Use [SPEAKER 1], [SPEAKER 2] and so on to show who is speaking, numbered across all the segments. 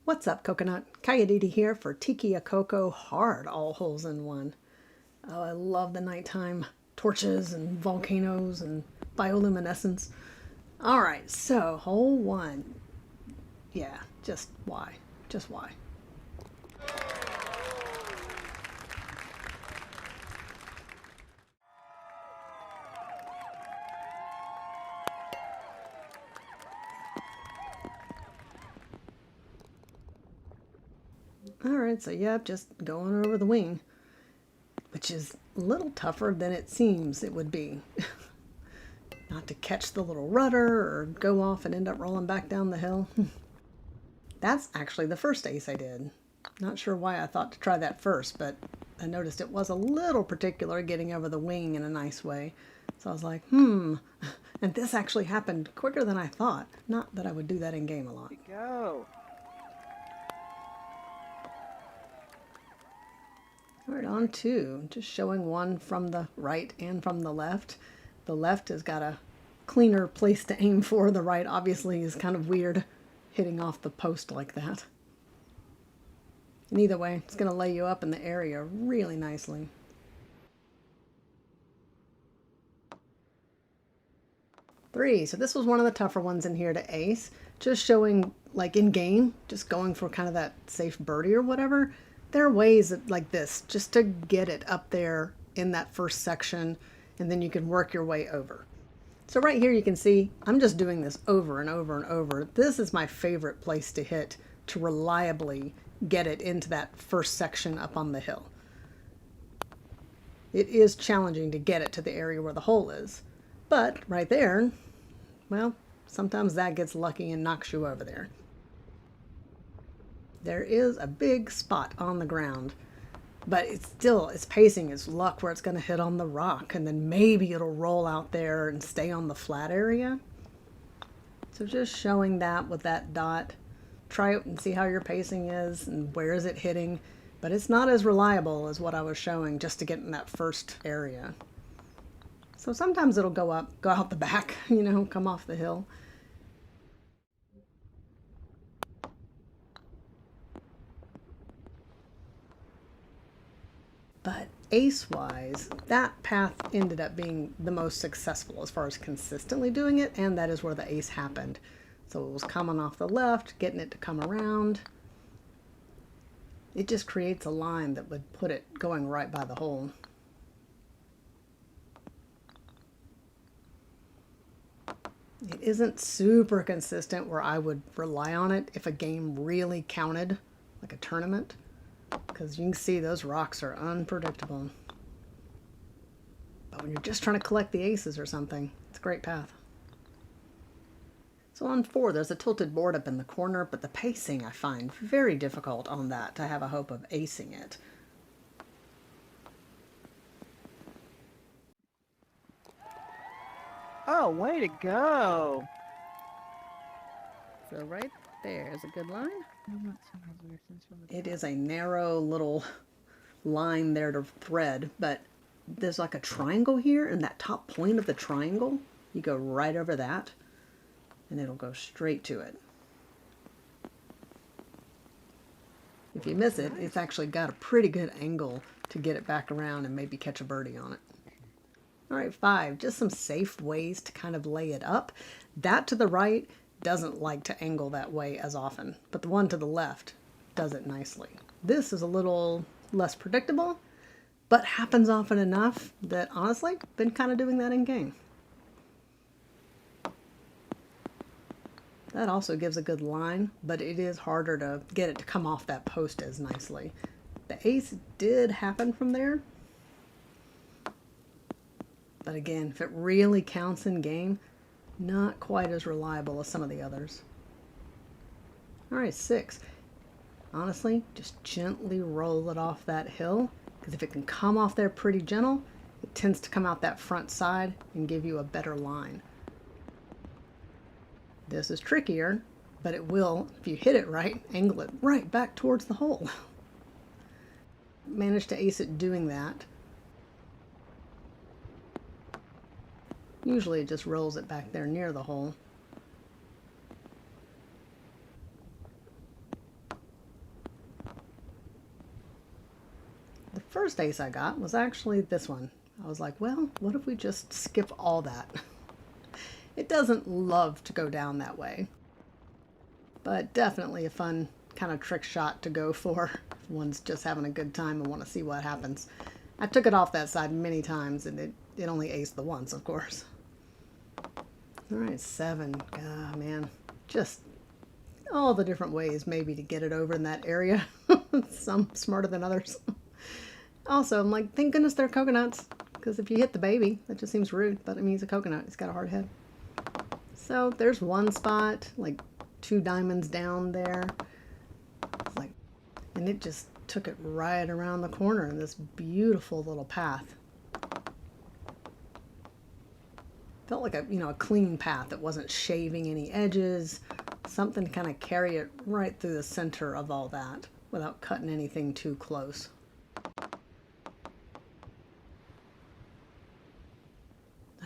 [SPEAKER 1] What's up, Coconut? Kayaditi here for Tiki a Coco hard all holes in one. Oh, I love the nighttime torches and volcanoes and bioluminescence. All right, so hole one. Yeah, just why? Just why? All right, so yep, just going over the wing, which is a little tougher than it seems it would be. Not to catch the little rudder or go off and end up rolling back down the hill. That's actually the first ace I did. Not sure why I thought to try that first, but I noticed it was a little particular getting over the wing in a nice way. So I was like, And this actually happened quicker than I thought. Not that I would do that in game a lot.
[SPEAKER 2] Go.
[SPEAKER 1] All right, on two. Just showing one from the right and from the left. The left has got a cleaner place to aim for. The right obviously is kind of weird hitting off the post like that. And either way, it's going to lay you up in the area really nicely. Three. So this was one of the tougher ones in here to ace. Just showing, like in game, just going for kind of that safe birdie or whatever. There are ways like this just to get it up there in that first section, and then you can work your way over. So right here you can see I'm just doing this over and over and over. This is my favorite place to hit to reliably get it into that first section up on the hill. It is challenging to get it to the area where the hole is, but right there, well, sometimes that gets lucky and knocks you over there. There is a big spot on the ground, but it's still, it's pacing, it's luck where it's going to hit on the rock, and then maybe it'll roll out there and stay on the flat area. So just showing that with that dot. Try it and see how your pacing is and where is it hitting, but it's not as reliable as what I was showing just to get in that first area. So sometimes it'll go up, go out the back, come off the hill. But ace-wise, that path ended up being the most successful as far as consistently doing it, and that is where the ace happened. So it was coming off the left, getting it to come around. It just creates a line that would put it going right by the hole. It isn't super consistent where I would rely on it if a game really counted, like a tournament. Because you can see those rocks are unpredictable. But when you're just trying to collect the aces or something, it's a great path. So on four, there's a tilted board up in the corner, but the pacing I find very difficult on that to have a hope of acing it.
[SPEAKER 2] Oh, way to go.
[SPEAKER 1] So right there is a good line. It is a narrow little line there to thread, but there's like a triangle here, and that top point of the triangle, you go right over that, and it'll go straight to it. If you miss it, it's actually got a pretty good angle to get it back around and maybe catch a birdie on it. All right, five, just some safe ways to kind of lay it up. That to the right doesn't like to angle that way as often, but the one to the left does it nicely. This is a little less predictable, but happens often enough that honestly, been kind of doing that in game. That also gives a good line, but it is harder to get it to come off that post as nicely. The ace did happen from there, but again, if it really counts in game, not quite as reliable as some of the others. All right, six. Honestly, just gently roll it off that hill, because if it can come off there pretty gentle, it tends to come out that front side and give you a better line. This is trickier, but it will, if you hit it right, angle it right back towards the hole. Managed to ace it doing that. Usually it just rolls it back there near the hole. first ace I got was actually this one. I was like, well, what if we just skip all that? It doesn't love to go down that way, but definitely a fun kind of trick shot to go for if one's just having a good time and want to see what happens. I took it off that side many times, and it only aced the once, of course. All right, 7. Ah, man, just all the different ways maybe to get it over in that area. Some smarter than others. Also, I'm like, thank goodness they're coconuts, because if you hit the baby, that just seems rude. But I mean, he's a coconut. He's got a hard head. So there's one spot, like 2 diamonds down there. It's like, and it just took it right around the corner in this beautiful little path. Felt like a clean path that wasn't shaving any edges. Something to kind of carry it right through the center of all that without cutting anything too close.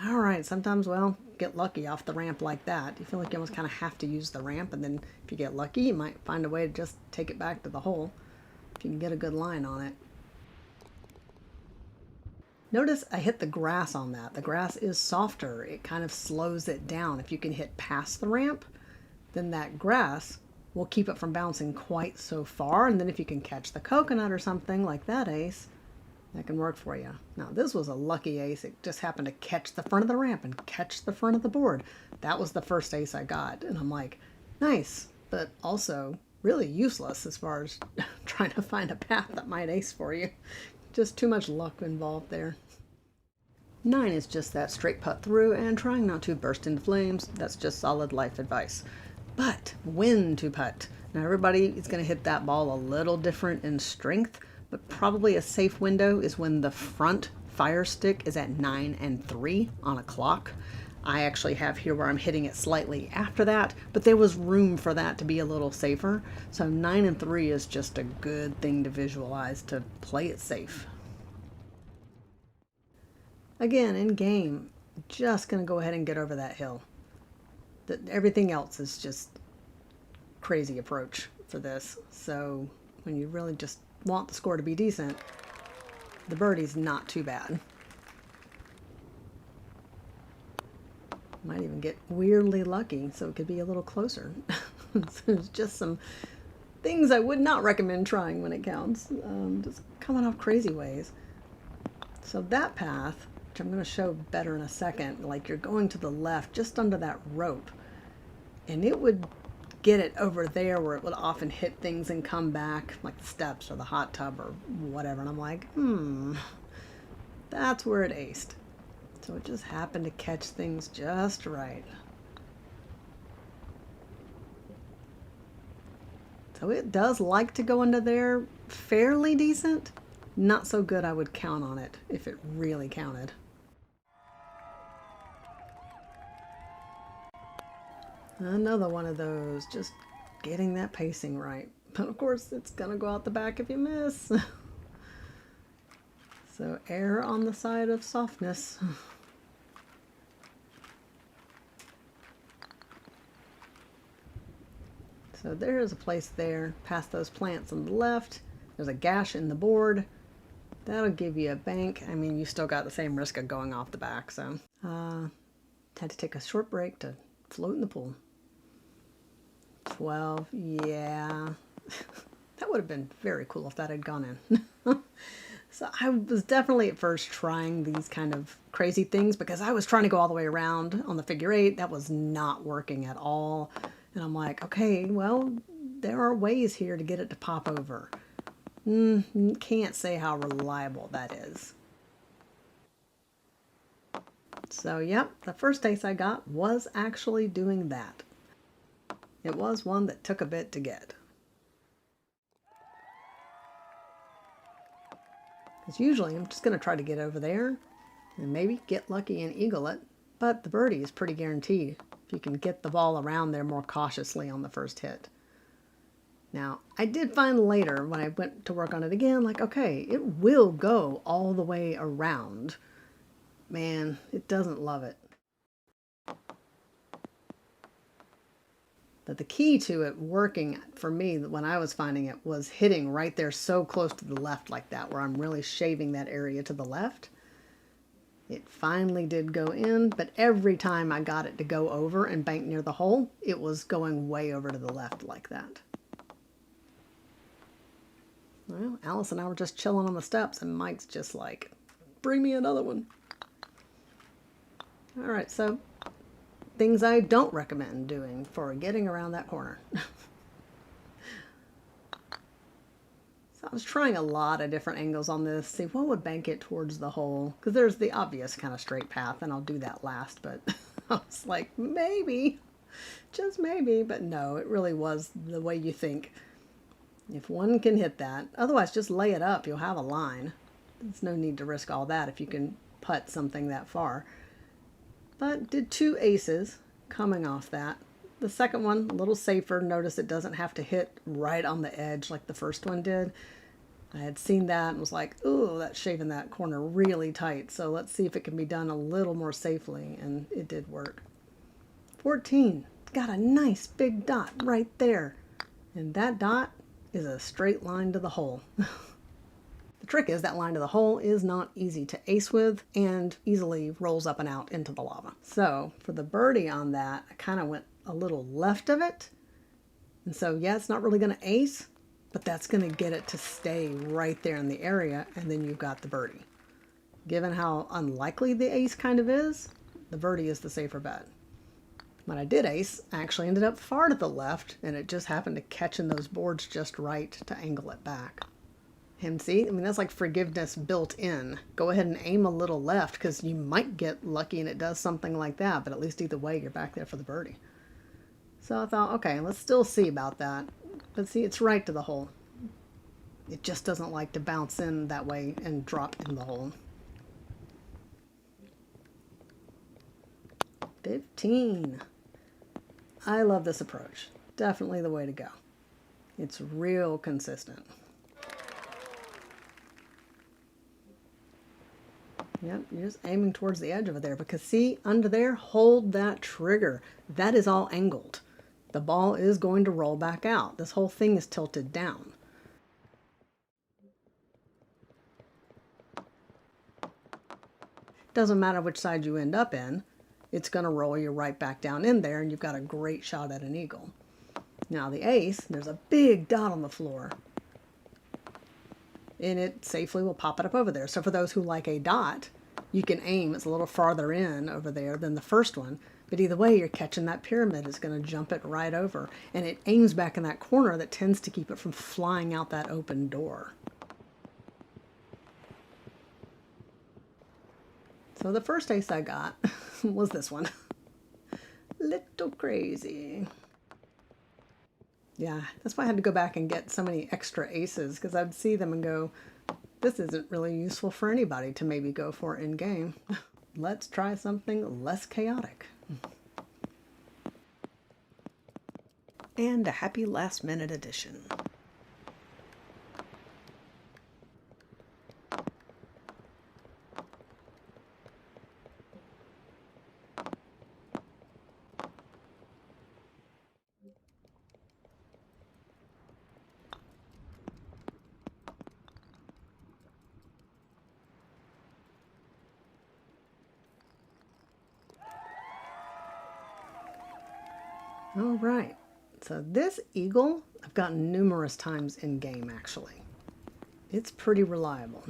[SPEAKER 1] All right, sometimes, well, get lucky off the ramp like that. You feel like you almost kind of have to use the ramp, and then if you get lucky, you might find a way to just take it back to the hole if you can get a good line on it. Notice I hit the grass on that. The grass is softer. It kind of slows it down. If you can hit past the ramp, then that grass will keep it from bouncing quite so far. And then if you can catch the coconut or something like that ace, that can work for you. Now, this was a lucky ace. It just happened to catch the front of the ramp and catch the front of the board. That was the first ace I got. And I'm like, nice, but also really useless as far as trying to find a path that might ace for you. Just too much luck involved there. 9 is just that straight putt through and trying not to burst into flames. That's just solid life advice. But when to putt. Now, everybody is going to hit that ball a little different in strength, but probably a safe window is when the front fire stick is at 9 and 3 on a clock. I actually have here where I'm hitting it slightly after that, but there was room for that to be a little safer. So 9 and 3 is just a good thing to visualize to play it safe. Again, in game, just going to go ahead and get over that hill. Everything else is just crazy approach for this. So when you really just want the score to be decent, the birdie's not too bad. Might even get weirdly lucky, so it could be a little closer. There's just some things I would not recommend trying when it counts. Just coming off crazy ways. So that path, which I'm going to show better in a second, like you're going to the left just under that rope, and it would get it over there where it would often hit things and come back, like the steps or the hot tub or whatever. And I'm like, that's where it aced. So it just happened to catch things just right. So it does like to go into there fairly decent. Not so good I would count on it if it really counted. Another one of those, just getting that pacing right. But of course it's gonna go out the back if you miss. So err on the side of softness. So there is a place there, past those plants on the left. There's a gash in the board. That'll give you a bank. I mean, you still got the same risk of going off the back, so. Had to take a short break to float in the pool. 12, yeah. That would have been very cool if that had gone in. So I was definitely at first trying these kind of crazy things because I was trying to go all the way around on the figure 8. That was not working at all. And I'm like, okay, well, there are ways here to get it to pop over. Can't say how reliable that is. So, yep, the first ace I got was actually doing that. It was one that took a bit to get. Because usually I'm just going to try to get over there and maybe get lucky and eagle it. But the birdie is pretty guaranteed if you can get the ball around there more cautiously on the first hit. Now, I did find later when I went to work on it again, like, okay, it will go all the way around. Man, it doesn't love it. But the key to it working for me when I was finding it was hitting right there so close to the left like that, where I'm really shaving that area to the left. It finally did go in, but every time I got it to go over and bank near the hole, it was going way over to the left like that. Well, Alice and I were just chilling on the steps, and Mike's just like, bring me another one. All right, so things I don't recommend doing for getting around that corner. So I was trying a lot of different angles on this, see what would bank it towards the hole, because there's the obvious kind of straight path, and I'll do that last, but I was like, maybe, just maybe, but no, it really was the way you think. If one can hit that, otherwise just lay it up, you'll have a line. There's no need to risk all that if you can putt something that far. But did 2 aces coming off that. The second one, a little safer. Notice it doesn't have to hit right on the edge like the first one did. I had seen that and was like, ooh, that's shaving that corner really tight. So let's see if it can be done a little more safely. And it did work. 14. Got a nice big dot right there. And that dot is a straight line to the hole. The trick is that line to the hole is not easy to ace with and easily rolls up and out into the lava. So for the birdie on that, I kind of went a little left of it. And so, yeah, it's not really going to ace, but that's going to get it to stay right there in the area, and then you've got the birdie. Given how unlikely the ace kind of is, the birdie is the safer bet. When I did ace, I actually ended up far to the left, and it just happened to catch in those boards just right to angle it back. And see, I mean, that's like forgiveness built in. Go ahead and aim a little left, because you might get lucky and it does something like that, but at least either way, you're back there for the birdie. So I thought, okay, let's still see about that. But see, it's right to the hole. It just doesn't like to bounce in that way and drop in the hole. 15. I love this approach. Definitely the way to go. It's real consistent. Yep, you're just aiming towards the edge over there because see, under there, hold that trigger. That is all angled. The ball is going to roll back out. This whole thing is tilted down. Doesn't matter which side you end up in, it's going to roll you right back down in there and you've got a great shot at an eagle. Now the ace, there's a big dot on the floor. And it safely will pop it up over there. So for those who like a dot, you can aim. It's a little farther in over there than the first one. But either way, you're catching that pyramid. It's going to jump it right over. And it aims back in that corner that tends to keep it from flying out that open door. So the first ace I got was this one. Little crazy. Yeah, that's why I had to go back and get so many extra aces, because I'd see them and go, this isn't really useful for anybody to maybe go for in game. Let's try something less chaotic. And a happy last minute addition. All right, so this eagle I've gotten numerous times in game actually. It's pretty reliable.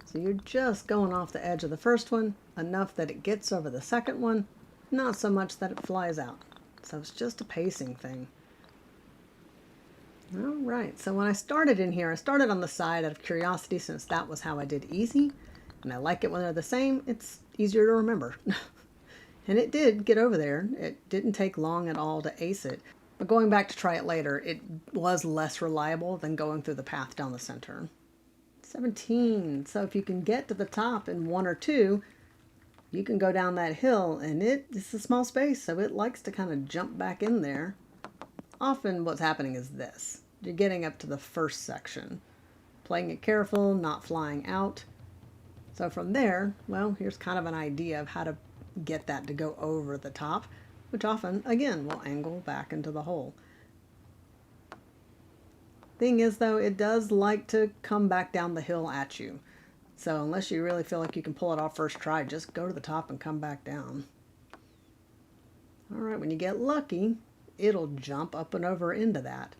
[SPEAKER 1] So you're just going off the edge of the first one, enough that it gets over the second one, not so much that it flies out. So it's just a pacing thing. All right, so when I started in here, I started on the side out of curiosity since that was how I did easy. And I like it when they're the same. It's easier to remember. And it did get over there. It didn't take long at all to ace it. But going back to try it later, it was less reliable than going through the path down the center. 17. So if you can get to the top in 1 or 2, you can go down that hill. And it's a small space, so it likes to kind of jump back in there. Often what's happening is this. You're getting up to the first section. Playing it careful, not flying out. So from there, well, here's kind of an idea of how to get that to go over the top, which often, again, will angle back into the hole. Thing is, though, it does like to come back down the hill at you. So unless you really feel like you can pull it off first try, just go to the top and come back down. All right, when you get lucky, it'll jump up and over into that.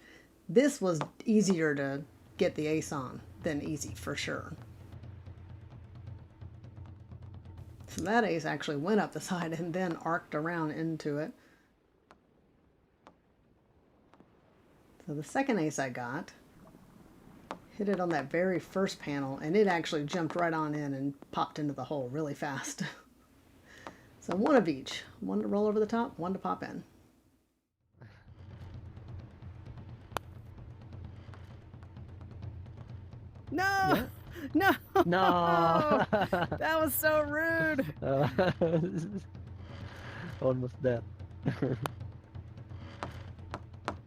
[SPEAKER 1] This was easier to get the ace on than easy for sure. So that ace actually went up the side and then arced around into it. So the second ace I got hit it on that very first panel, and it actually jumped right on in and popped into the hole really fast. So one of each. One to roll over the top, one to pop in. No!
[SPEAKER 3] Yeah.
[SPEAKER 1] No!
[SPEAKER 3] No!
[SPEAKER 1] That was so rude!
[SPEAKER 3] Almost dead.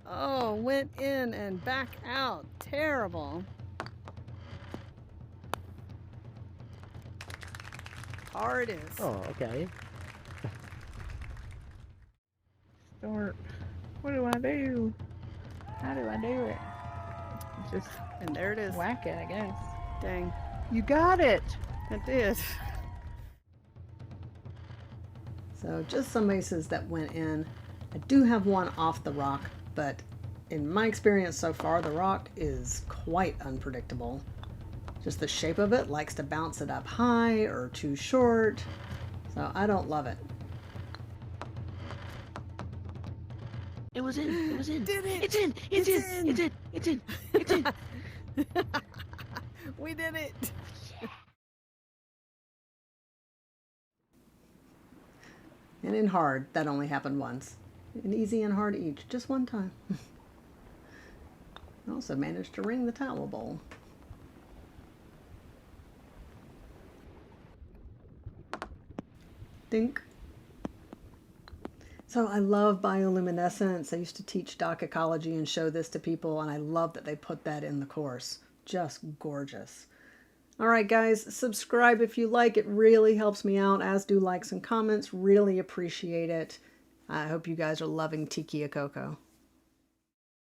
[SPEAKER 1] Oh, went in and back out. Terrible. Hard is.
[SPEAKER 3] Oh, okay.
[SPEAKER 2] Start. What do I do? How do I do it? Just
[SPEAKER 1] And there it is.
[SPEAKER 2] whack it, I guess.
[SPEAKER 1] Dang.
[SPEAKER 2] You got it!
[SPEAKER 1] I did. So just some aces that went in. I do have one off the rock, but in my experience so far, the rock is quite unpredictable. Just the shape of it likes to bounce it up high or too short, so I don't love it.
[SPEAKER 3] It was in. It was in.
[SPEAKER 1] Did it?
[SPEAKER 3] It's in. It's in. It's in. It's in. It's in.
[SPEAKER 1] We did it! And in hard, that only happened once. In easy and hard each, just one time. I also managed to ring the towel bowl. Dink. So I love bioluminescence. I used to teach dock ecology and show this to people, and I love that they put that in the course. Just gorgeous. All right, guys, subscribe if you like. It really helps me out, as do likes and comments. Really appreciate it. I hope you guys are loving Tiki a Coco.